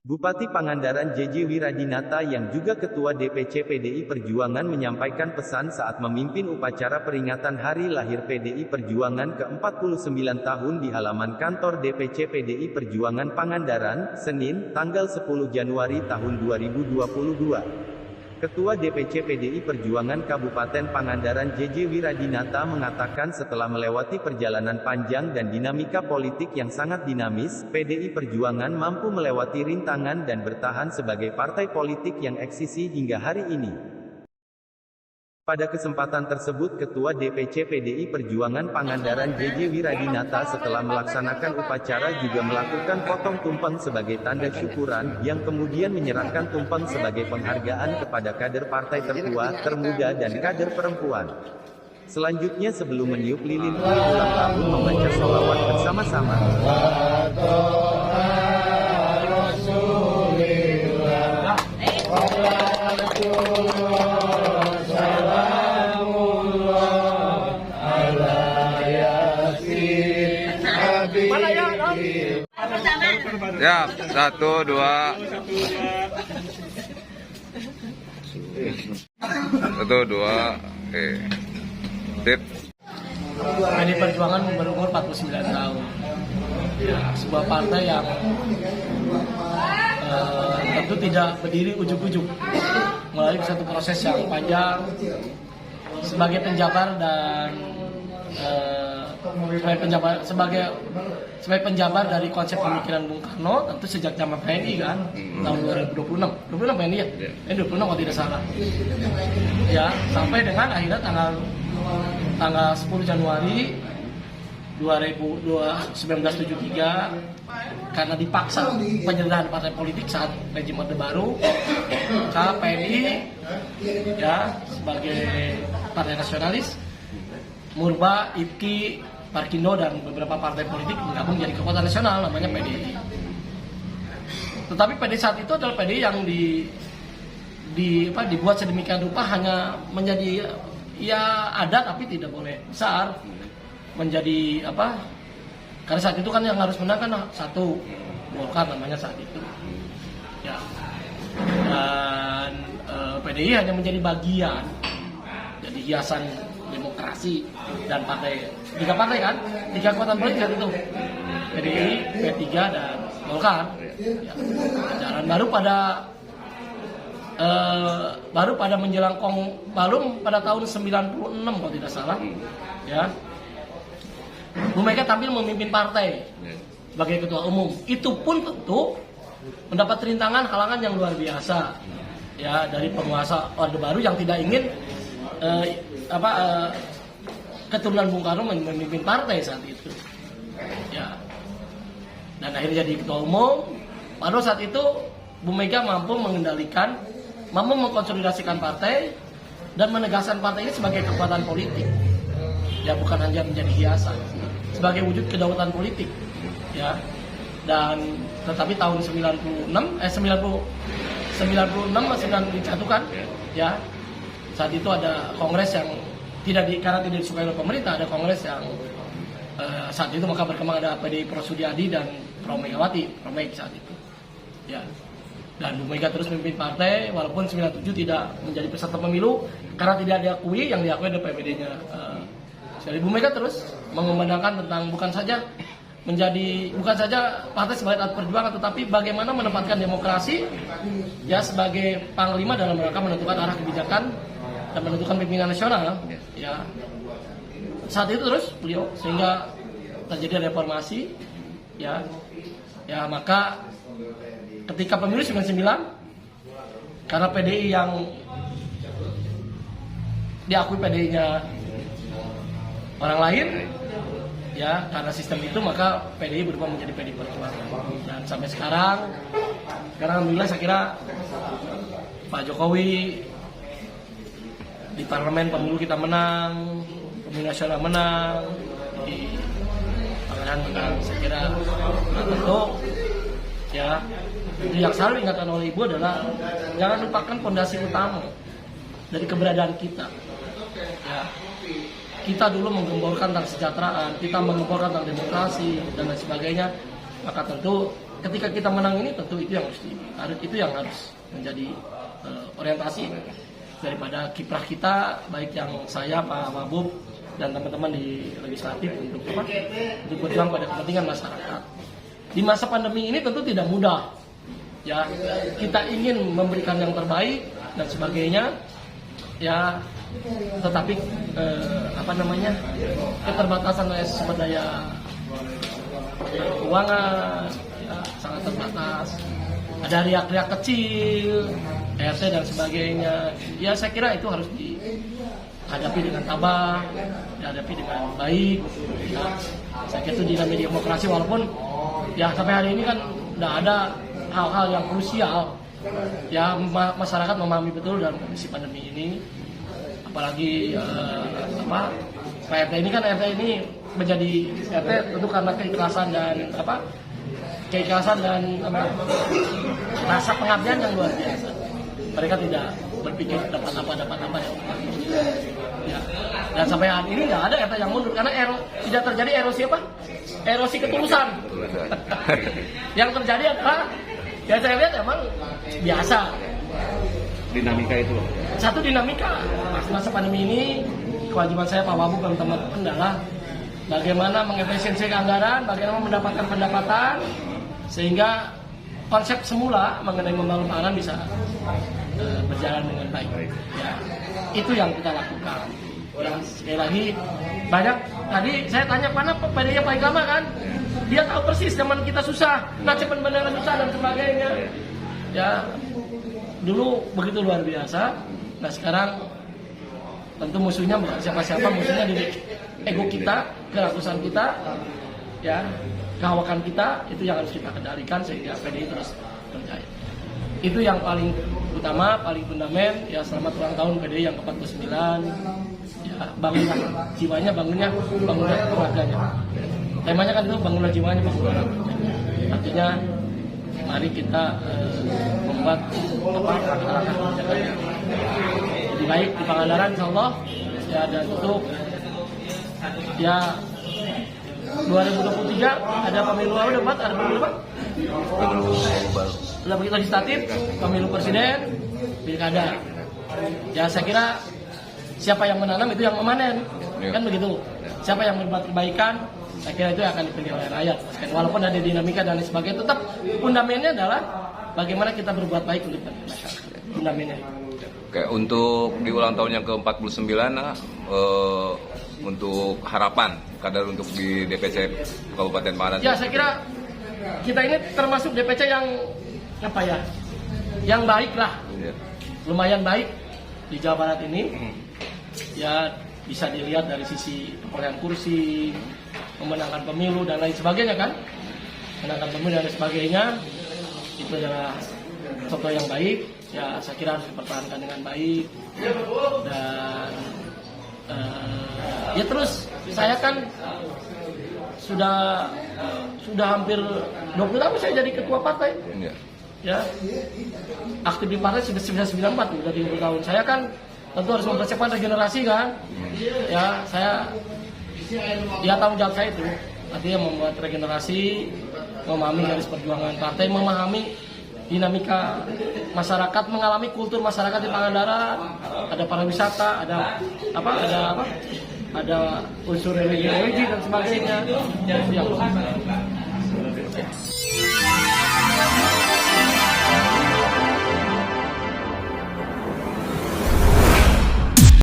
Bupati Pangandaran JJ Wiradinata yang juga Ketua DPC PDI Perjuangan menyampaikan pesan saat memimpin upacara peringatan hari lahir PDI Perjuangan ke-49 tahun di halaman kantor DPC PDI Perjuangan Pangandaran, Senin, tanggal 10 Januari tahun 2022. Ketua DPC PDI Perjuangan Kabupaten Pangandaran JJ Wiradinata mengatakan setelah melewati perjalanan panjang dan dinamika politik yang sangat dinamis, PDI Perjuangan mampu melewati rintangan dan bertahan sebagai partai politik yang eksisi hingga hari ini. Pada kesempatan tersebut Ketua DPC PDI Perjuangan Pangandaran JJ Wiradinata setelah melaksanakan upacara juga melakukan potong tumpeng sebagai tanda syukuran, yang kemudian menyerahkan tumpeng sebagai penghargaan kepada kader partai tertua, termuda dan kader perempuan. Selanjutnya sebelum meniup lilin kue ulang tahun membaca sholawat bersama-sama. Ya, 1, 2. 1, 2. Oke. Tip. PDI Perjuangan berumur 49 tahun. Ya, sebuah partai yang tentu tidak berdiri ujuk-ujuk, melalui satu proses yang panjang sebagai penjabar dan sebagai penjabar dari konsep pemikiran Bung Karno, tentu sejak zaman PNI kan, tahun 2026 PNI ya, 26 kalau tidak salah, ya sampai dengan akhirnya tanggal 10 Januari 1973 karena dipaksa penyerahan partai politik saat rejim Orde Baru, maka PNI ya sebagai partai nasionalis, Murba, IPKI, Parkindo dan beberapa partai politik bergabung menjadi kekuatan nasional namanya PDI. Tetapi PDI saat itu adalah PDI yang dibuat sedemikian rupa hanya menjadi ya ada tapi tidak boleh besar, menjadi karena saat itu kan yang harus menang kan satu Golkar namanya saat itu ya, dan PDI hanya menjadi bagian, jadi hiasan demokrasi dan tiga partai kan, tiga kekuatan politik saat itu, PDI, P3 dan Golkar ya. Jalan baru pada menjelang pada tahun 96 kalau tidak salah ya, Bu Mega tampil memimpin partai sebagai ketua umum. Itu pun tentu mendapat rintangan, halangan yang luar biasa ya dari penguasa Orde Baru yang tidak ingin keturunan Bung Karno memimpin partai saat itu ya, dan akhirnya jadi ketua umum. Pada saat itu Bu Mega mampu mengkonsolidasikan partai dan menegaskan partai ini sebagai kekuatan politik ya, bukan hanya menjadi hiasan, sebagai wujud kedaulatan politik ya. Dan tetapi tahun 96 dijatuhkan ya. Saat itu ada kongres yang karena tidak disukai oleh pemerintah, ada kongres yang saat itu maka berkembang ada PDI Pro Sudiadi dan Pro Megawati, Pro Meg saat itu ya. Dan Bu Mega terus memimpin partai walaupun 97 tidak menjadi peserta pemilu karena tidak diakui, yang diakui ada PPD-nya. Jadi Bu Mega terus mengumandangkan tentang bukan saja partai sebagai alat perjuangan, tetapi bagaimana menempatkan demokrasi ya sebagai panglima dalam rangka menentukan arah kebijakan dan menentukan pimpinan nasional ya. Saat itu terus beliau sehingga terjadi reformasi ya, maka ketika pemilu 99 karena PDI yang diakui PDI-nya orang lain ya, karena sistem itu maka PDI berubah menjadi PDI Perjuangan. Dan sampai sekarang alhamdulillah saya kira Pak Jokowi di parlemen pemilu kita menang, pemilu nasional menang, di Pangandaran menang. Saya kira tentu ya, yang selalu diingatkan oleh Ibu adalah jangan lupakan fondasi utama dari keberadaan kita ya. Kita dulu menggemborkan tentang kesejahteraan, kita menggemborkan tentang demokrasi dan lain sebagainya, maka tentu ketika kita menang ini tentu itu yang harus menjadi orientasi daripada kiprah kita, baik yang saya, Pak Wabub, dan teman-teman di legislatif untuk berjuang pada kepentingan masyarakat. Di masa pandemi ini tentu tidak mudah. Ya, kita ingin memberikan yang terbaik dan sebagainya. Ya, tetapi keterbatasan sumber daya keuangan ya, sangat terbatas. Ada riak-riak kecil, RT dan sebagainya. Ya, saya kira itu harus dihadapi dengan tabah, dihadapi dengan baik. Ya, saya kira itu dinamika demokrasi, walaupun ya sampai hari ini kan tidak ada hal-hal yang krusial. Ya, masyarakat memahami betul dalam kondisi pandemi ini. Apalagi RT ini kan menjadi RT tentu karena keikhlasan dan rasa pengabdian yang luar biasa. Mereka tidak berpikir dapat apa ya. Dan sampai hari ini nggak ada RT yang mundur karena tidak terjadi erosi erosi ketulusan. Yang terjadi adalah ya saya lihat emang biasa dinamika itu. Satu dinamika masa pandemi ini, kewajiban saya Pak Wabub dan teman-teman adalah bagaimana mengefisiensikan anggaran, bagaimana mendapatkan pendapatan sehingga konsep semula mengenai membangun pangan bisa berjalan dengan baik. Ya, itu yang kita lakukan. Ya, sekali lagi banyak tadi saya tanya mana PDI Pak Igama kan, dia tahu persis zaman kita susah, nasib benar susah dan sebagainya. Ya, dulu begitu luar biasa. Nah sekarang tentu musuhnya bukan siapa-siapa, musuhnya di ego kita, kerakusan kita, ya, kehawakan kita, itu yang harus kita kendalikan sehingga PDI terus berjaya. Itu yang paling utama, paling fundament. Ya, selamat ulang tahun PDI yang ke-49. Ya, bangunlah jiwanya, bangunlah keluarganya. Temanya kan itu bangunlah jiwanya, bangunlah keluarganya. Artinya mari kita membuat langkah kebijakan yang lebih baik di Pangandaran, insyaallah. Ya, dan untuk ya 2023 ada pemilu ada pemilu apa? Pemilu legislatif, pemilu presiden, pilkada. Ya, saya kira siapa yang menanam itu yang memanen, kan begitu. Siapa yang berbuat kebaikan, saya kira itu akan dipilih oleh rakyat. Walaupun ada dinamika dan lain sebagainya, tetap fundamennya adalah bagaimana kita berbuat baik untuk masyarakat. Fundamennya. Oke, untuk di ulang tahun yang ke-49, untuk harapan kadar untuk di DPC Kabupaten Pangandaran. Ya, saya kira kita ini termasuk DPC yang yang baik lah, lumayan baik di Jawa Barat ini. Ya, bisa dilihat dari sisi perolehan kursi, memenangkan pemilu dan lain sebagainya kan, menangkan pemilu dan lain sebagainya, itu adalah contoh yang baik. Ya, saya kira harus dipertahankan dengan baik. Dan ya terus saya kan sudah hampir 20 tahun saya jadi ketua partai. Ya, aktif di partai sudah 1994 udah 20 tahun. Saya kan tentu harus mempersiapkan regenerasi kan. Ya, tanggung jawab saya itu. Artinya membuat regenerasi, memahami garis perjuangan partai, memahami dinamika masyarakat, mengalami kultur masyarakat di Pangandaran. Ada pariwisata, ada unsur religi dan sebagainya. Ya,